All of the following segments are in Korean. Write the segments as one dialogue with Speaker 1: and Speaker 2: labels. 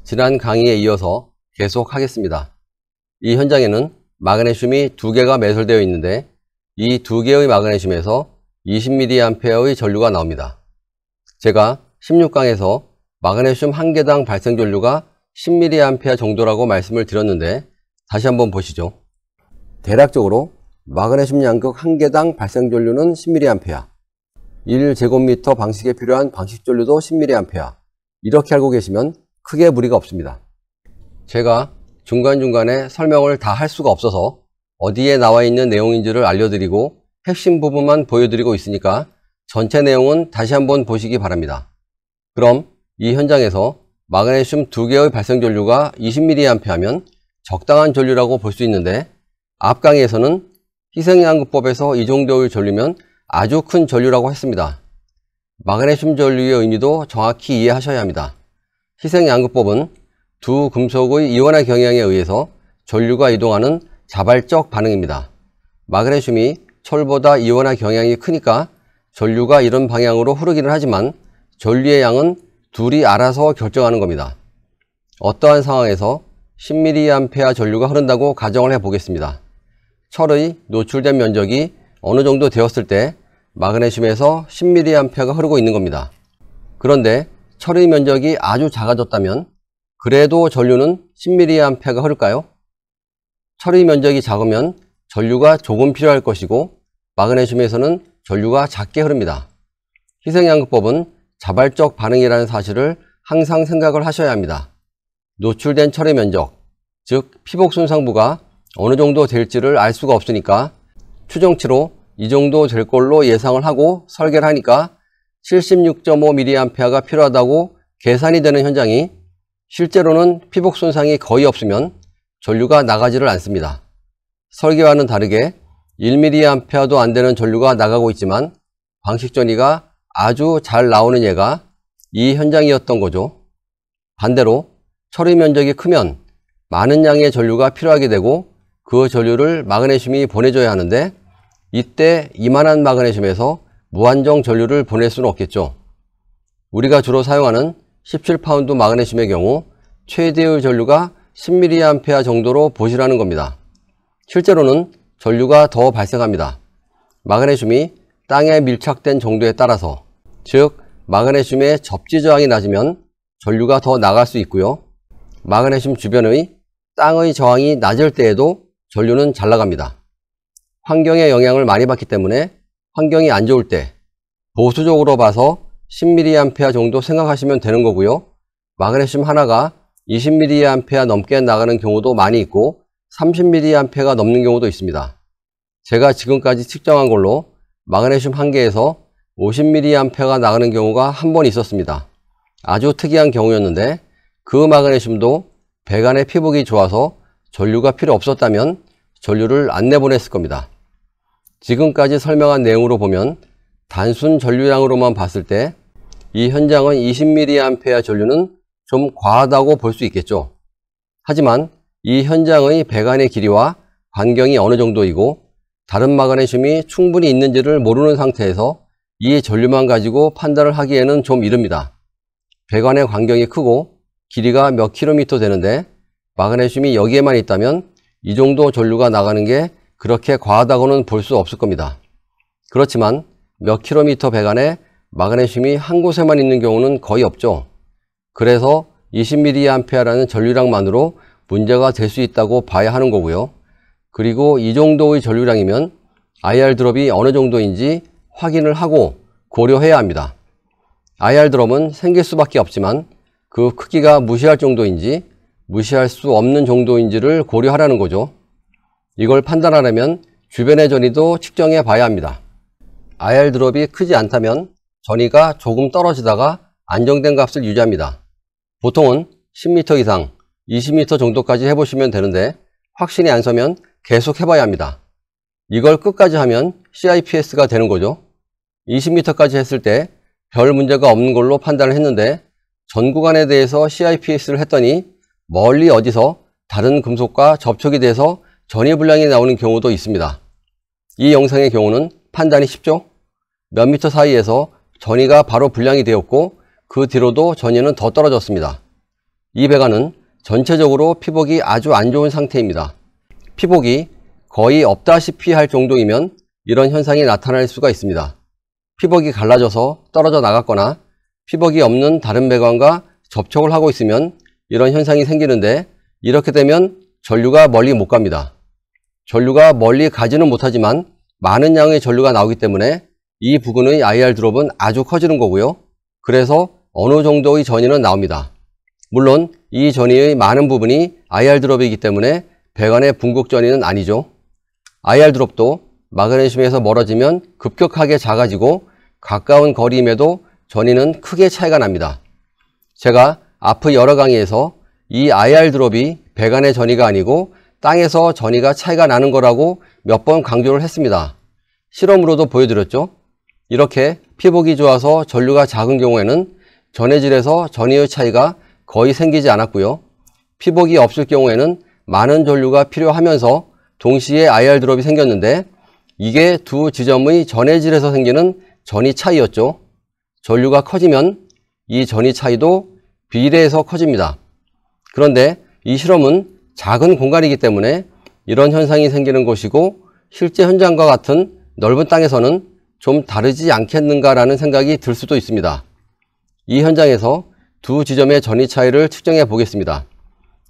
Speaker 1: 지난 강의에 이어서 계속하겠습니다. 이 현장에는 마그네슘이 2개가 매설되어 있는데 이 2개의 마그네슘에서 20mA의 전류가 나옵니다. 제가 16강에서 마그네슘 1개당 발생 전류가 10mA 정도라고 말씀을 드렸는데 다시 한번 보시죠. 대략적으로 마그네슘 양극 1개당 발생 전류는 10mA, 1제곱미터 방식에 필요한 방식 전류도 10mA, 이렇게 알고 계시면 크게 무리가 없습니다. 제가 중간중간에 설명을 다 할 수가 없어서 어디에 나와 있는 내용인지를 알려드리고 핵심 부분만 보여드리고 있으니까 전체 내용은 다시 한번 보시기 바랍니다. 그럼 이 현장에서 마그네슘 2개의 발생 전류가 20mA면 적당한 전류라고 볼 수 있는데, 앞 강의에서는 희생양극법에서 이 정도의 전류면 아주 큰 전류라고 했습니다. 마그네슘 전류의 의미도 정확히 이해하셔야 합니다. 희생양극법은 두 금속의 이원화 경향에 의해서 전류가 이동하는 자발적 반응입니다. 마그네슘이 철보다 이원화 경향이 크니까 전류가 이런 방향으로 흐르기는 하지만 전류의 양은 둘이 알아서 결정하는 겁니다. 어떠한 상황에서 10mA 전류가 흐른다고 가정을 해보겠습니다. 철의 노출된 면적이 어느 정도 되었을 때 마그네슘에서 10mA가 흐르고 있는 겁니다. 그런데 철의 면적이 아주 작아졌다면 그래도 전류는 10mA가 흐를까요? 철의 면적이 작으면 전류가 조금 필요할 것이고 마그네슘에서는 전류가 작게 흐릅니다. 희생양극법은 자발적 반응이라는 사실을 항상 생각을 하셔야 합니다. 노출된 철의 면적, 즉 피복손상부가 어느 정도 될지를 알 수가 없으니까 추정치로 이 정도 될 걸로 예상을 하고 설계를 하니까 76.5mA가 필요하다고 계산이 되는 현장이 실제로는 피복 손상이 거의 없으면 전류가 나가지를 않습니다. 설계와는 다르게 1mA도 안 되는 전류가 나가고 있지만 방식 전이가 아주 잘 나오는 예가 이 현장이었던 거죠. 반대로 철의 면적이 크면 많은 양의 전류가 필요하게 되고 그 전류를 마그네슘이 보내줘야 하는데 이때 이만한 마그네슘에서 무한정 전류를 보낼 수는 없겠죠. 우리가 주로 사용하는 17파운드 마그네슘의 경우 최대의 전류가 10mA 정도로 보시라는 겁니다. 실제로는 전류가 더 발생합니다. 마그네슘이 땅에 밀착된 정도에 따라서, 즉 마그네슘의 접지 저항이 낮으면 전류가 더 나갈 수 있고요. 마그네슘 주변의 땅의 저항이 낮을 때에도 전류는 잘 나갑니다. 환경의 영향을 많이 받기 때문에 환경이 안 좋을 때 보수적으로 봐서 10mA 정도 생각하시면 되는 거고요. 마그네슘 하나가 20mA 넘게 나가는 경우도 많이 있고 30mA가 넘는 경우도 있습니다. 제가 지금까지 측정한 걸로 마그네슘 1개에서 50mA가 나가는 경우가 한 번 있었습니다. 아주 특이한 경우였는데 그 마그네슘도 배관의 피복이 좋아서 전류가 필요 없었다면 전류를 안 내보냈을 겁니다. 지금까지 설명한 내용으로 보면 단순 전류량으로만 봤을 때 이 현장의 20mA 전류는 좀 과하다고 볼 수 있겠죠. 하지만 이 현장의 배관의 길이와 반경이 어느 정도이고 다른 마그네슘이 충분히 있는지를 모르는 상태에서 이 전류만 가지고 판단을 하기에는 좀 이릅니다. 배관의 반경이 크고 길이가 몇 킬로미터 되는데 마그네슘이 여기에만 있다면 이 정도 전류가 나가는 게 그렇게 과하다고는 볼 수 없을 겁니다. 그렇지만 몇 킬로미터 배관에 마그네슘이 한 곳에만 있는 경우는 거의 없죠. 그래서 20mA라는 전류량만으로 문제가 될 수 있다고 봐야 하는 거고요. 그리고 이 정도의 전류량이면 IR 드롭이 어느 정도인지 확인을 하고 고려해야 합니다. IR 드롭은 생길 수밖에 없지만 그 크기가 무시할 정도인지 무시할 수 없는 정도인지를 고려하라는 거죠. 이걸 판단하려면 주변의 전위도 측정해 봐야 합니다. IR 드롭이 크지 않다면 전위가 조금 떨어지다가 안정된 값을 유지합니다. 보통은 10m 이상, 20m 정도까지 해보시면 되는데 확신이 안 서면 계속 해봐야 합니다. 이걸 끝까지 하면 CIPS가 되는 거죠. 20m까지 했을 때 별 문제가 없는 걸로 판단을 했는데 전 구간에 대해서 CIPS를 했더니 멀리 어디서 다른 금속과 접촉이 돼서 전이 불량이 나오는 경우도 있습니다. 이 영상의 경우는 판단이 쉽죠? 몇 미터 사이에서 전이가 바로 분량이 되었고 그 뒤로도 전이는 더 떨어졌습니다. 이 배관은 전체적으로 피복이 아주 안 좋은 상태입니다. 피복이 거의 없다시피 할 정도이면 이런 현상이 나타날 수가 있습니다. 피복이 갈라져서 떨어져 나갔거나 피복이 없는 다른 배관과 접촉을 하고 있으면 이런 현상이 생기는데, 이렇게 되면 전류가 멀리 못 갑니다. 전류가 멀리 가지는 못하지만 많은 양의 전류가 나오기 때문에 이 부근의 IR 드롭은 아주 커지는 거고요. 그래서 어느 정도의 전이는 나옵니다. 물론 이 전이의 많은 부분이 IR 드롭이기 때문에 배관의 분국 전이는 아니죠. IR 드롭도 마그네슘에서 멀어지면 급격하게 작아지고 가까운 거리임에도 전이는 크게 차이가 납니다. 제가 앞의 여러 강의에서 이 IR 드롭이 배관의 전이가 아니고 땅에서 전이가 차이가 나는 거라고 몇 번 강조를 했습니다. 실험으로도 보여드렸죠. 이렇게 피복이 좋아서 전류가 작은 경우에는 전해질에서 전이의 차이가 거의 생기지 않았고요. 피복이 없을 경우에는 많은 전류가 필요하면서 동시에 IR 드롭이 생겼는데, 이게 두 지점의 전해질에서 생기는 전이 차이였죠. 전류가 커지면 이 전이 차이도 비례해서 커집니다. 그런데 이 실험은 작은 공간이기 때문에 이런 현상이 생기는 것이고, 실제 현장과 같은 넓은 땅에서는 좀 다르지 않겠는가라는 생각이 들 수도 있습니다. 이 현장에서 두 지점의 전이 차이를 측정해 보겠습니다.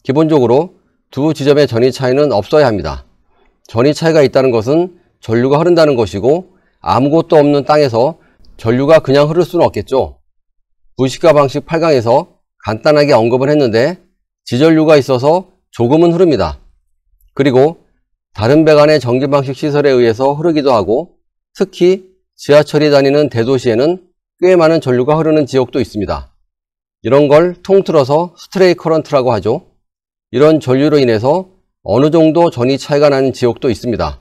Speaker 1: 기본적으로 두 지점의 전이 차이는 없어야 합니다. 전이 차이가 있다는 것은 전류가 흐른다는 것이고, 아무것도 없는 땅에서 전류가 그냥 흐를 수는 없겠죠. 부식과 방식 8강에서 간단하게 언급을 했는데, 지전류가 있어서 조금은 흐릅니다. 그리고 다른 배관의 전기방식 시설에 의해서 흐르기도 하고, 특히 지하철이 다니는 대도시에는 꽤 많은 전류가 흐르는 지역도 있습니다. 이런 걸 통틀어서 스트레이 커런트라고 하죠. 이런 전류로 인해서 어느 정도 전이 차이가 나는 지역도 있습니다.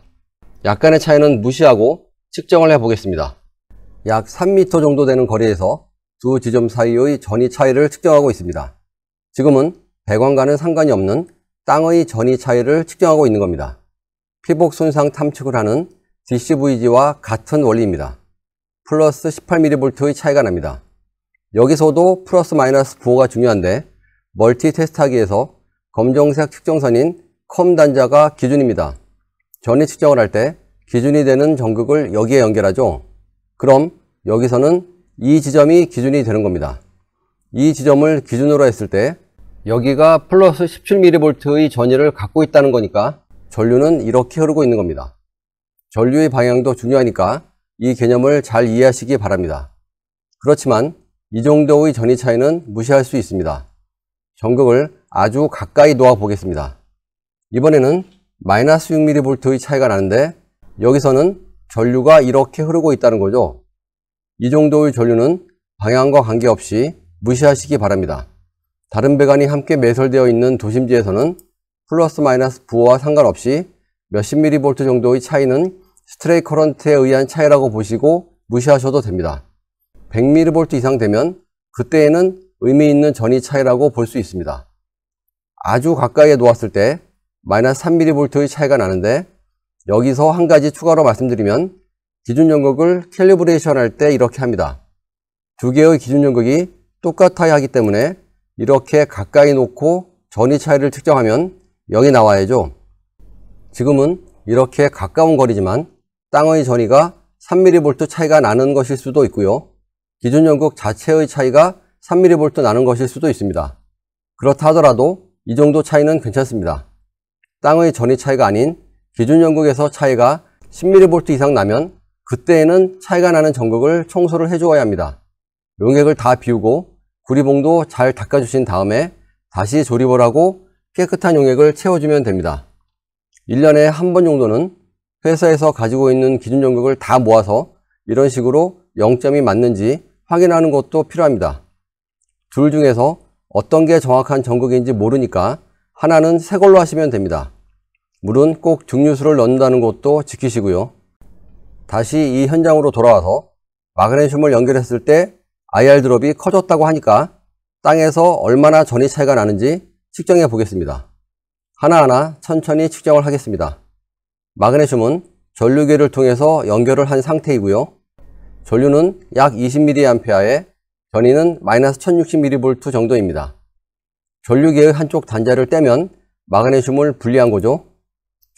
Speaker 1: 약간의 차이는 무시하고 측정을 해보겠습니다. 약 3m 정도 되는 거리에서 두 지점 사이의 전이 차이를 측정하고 있습니다. 지금은 배관과는 상관이 없는 땅의 전이 차이를 측정하고 있는 겁니다. 피복 손상 탐측을 하는 DCVG와 같은 원리입니다. 플러스 18mV의 차이가 납니다. 여기서도 플러스 마이너스 부호가 중요한데, 멀티 테스트하기 위해서 검정색 측정선인 컴 단자가 기준입니다. 전이 측정을 할 때 기준이 되는 전극을 여기에 연결하죠. 그럼 여기서는 이 지점이 기준이 되는 겁니다. 이 지점을 기준으로 했을 때 여기가 플러스 17mV의 전이를 갖고 있다는 거니까 전류는 이렇게 흐르고 있는 겁니다. 전류의 방향도 중요하니까 이 개념을 잘 이해하시기 바랍니다. 그렇지만 이 정도의 전이 차이는 무시할 수 있습니다. 전극을 아주 가까이 놓아 보겠습니다. 이번에는 마이너스 6mV의 차이가 나는데, 여기서는 전류가 이렇게 흐르고 있다는 거죠. 이 정도의 전류는 방향과 관계없이 무시하시기 바랍니다. 다른 배관이 함께 매설되어 있는 도심지에서는 플러스 마이너스 부호와 상관없이 몇십 mV 정도의 차이는 스트레이 커런트에 의한 차이라고 보시고 무시하셔도 됩니다. 100mV 이상 되면 그때에는 의미 있는 전이 차이라고 볼 수 있습니다. 아주 가까이에 놓았을 때 마이너스 3mV의 차이가 나는데, 여기서 한 가지 추가로 말씀드리면 기준 전극을 캘리브레이션 할 때 이렇게 합니다. 두 개의 기준 전극이 똑같아야 하기 때문에 이렇게 가까이 놓고 전이 차이를 측정하면 0이 나와야죠. 지금은 이렇게 가까운 거리지만 땅의 전이가 3mV 차이가 나는 것일 수도 있고요. 기준 전극 자체의 차이가 3mV 나는 것일 수도 있습니다. 그렇다 하더라도 이 정도 차이는 괜찮습니다. 땅의 전이 차이가 아닌 기준 전극에서 차이가 10mV 이상 나면 그때에는 차이가 나는 전극을 청소를 해주어야 합니다. 용액을 다 비우고 구리봉도 잘 닦아주신 다음에 다시 조립을 하고 깨끗한 용액을 채워주면 됩니다. 1년에 한 번 정도는 회사에서 가지고 있는 기준 전극을 다 모아서 이런 식으로 0점이 맞는지 확인하는 것도 필요합니다. 둘 중에서 어떤 게 정확한 전극인지 모르니까 하나는 새 걸로 하시면 됩니다. 물은 꼭 증류수를 넣는다는 것도 지키시고요. 다시 이 현장으로 돌아와서 마그네슘을 연결했을 때 IR 드롭이 커졌다고 하니까 땅에서 얼마나 전이 차이가 나는지 측정해 보겠습니다. 하나하나 천천히 측정을 하겠습니다. 마그네슘은 전류계를 통해서 연결을 한 상태이고요. 전류는 약 20mA에 전위는 마이너스 1060mV 정도입니다. 전류계의 한쪽 단자를 떼면 마그네슘을 분리한 거죠.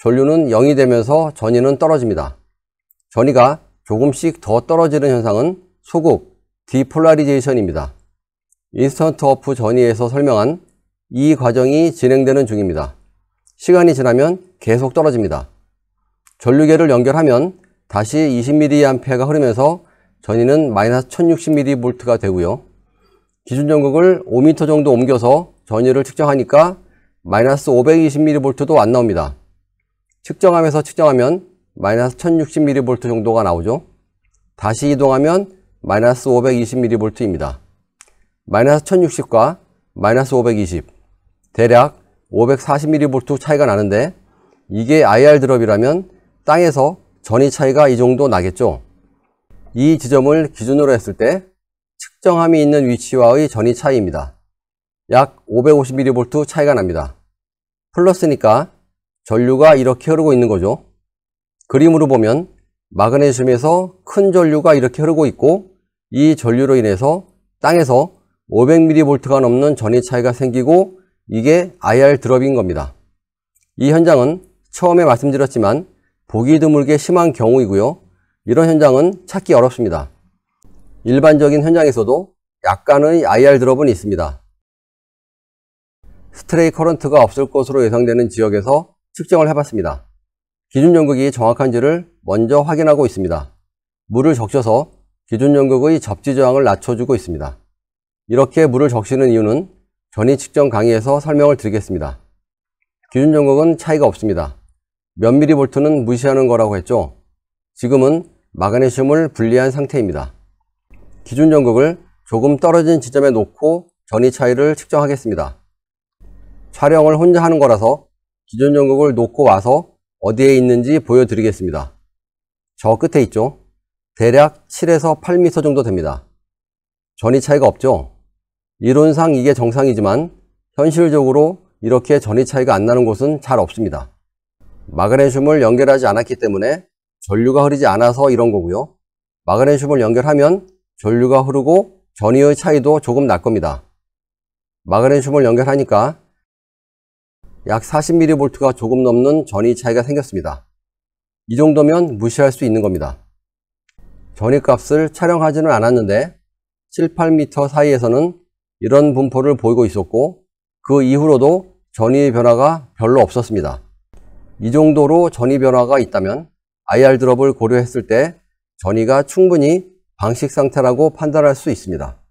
Speaker 1: 전류는 0이 되면서 전위는 떨어집니다. 전위가 조금씩 더 떨어지는 현상은 소극, 디폴라리제이션입니다. 인스턴트 어프 전위에서 설명한 이 과정이 진행되는 중입니다. 시간이 지나면 계속 떨어집니다. 전류계를 연결하면 다시 20mA가 흐르면서 전위는 마이너스 1060mV가 되고요. 기준 전극을 5m 정도 옮겨서 전위를 측정하니까 마이너스 520mV도 안 나옵니다. 측정하면서 측정하면 마이너스 1060mV 정도가 나오죠. 다시 이동하면 마이너스 520mV입니다. 마이너스 1060과 마이너스 520, 대략 540mV 차이가 나는데 이게 IR 드롭이라면 땅에서 전위 차이가 이 정도 나겠죠. 이 지점을 기준으로 했을 때 측정함이 있는 위치와의 전위 차이입니다. 약 550mV 차이가 납니다. 플러스니까 전류가 이렇게 흐르고 있는 거죠. 그림으로 보면 마그네슘에서 큰 전류가 이렇게 흐르고 있고 이 전류로 인해서 땅에서 500mV가 넘는 전위 차이가 생기고 이게 IR 드롭인 겁니다. 이 현장은 처음에 말씀드렸지만 보기 드물게 심한 경우이고요. 이런 현장은 찾기 어렵습니다. 일반적인 현장에서도 약간의 IR 드롭은 있습니다. 스트레이 커런트가 없을 것으로 예상되는 지역에서 측정을 해봤습니다. 기준 전극이 정확한지를 먼저 확인하고 있습니다. 물을 적셔서 기준 전극의 접지 저항을 낮춰주고 있습니다. 이렇게 물을 적시는 이유는 전위 측정 강의에서 설명을 드리겠습니다. 기준 전극은 차이가 없습니다. 몇 미리볼트는 무시하는 거라고 했죠. 지금은 마그네슘을 분리한 상태입니다. 기준 전극을 조금 떨어진 지점에 놓고 전위 차이를 측정하겠습니다. 촬영을 혼자 하는 거라서 기준 전극을 놓고 와서 어디에 있는지 보여드리겠습니다. 저 끝에 있죠. 대략 7에서 8m 정도 됩니다. 전위 차이가 없죠. 이론상 이게 정상이지만 현실적으로 이렇게 전위 차이가 안 나는 곳은 잘 없습니다. 마그네슘을 연결하지 않았기 때문에 전류가 흐르지 않아서 이런 거고요. 마그네슘을 연결하면 전류가 흐르고 전위의 차이도 조금 날 겁니다. 마그네슘을 연결하니까 약 40mV가 조금 넘는 전위 차이가 생겼습니다. 이 정도면 무시할 수 있는 겁니다. 전위 값을 촬영하지는 않았는데 7, 8m 사이에서는 이런 분포를 보이고 있었고 그 이후로도 전위 변화가 별로 없었습니다. 이 정도로 전위 변화가 있다면 IR 드롭을 고려했을 때 전위가 충분히 방식 상태라고 판단할 수 있습니다.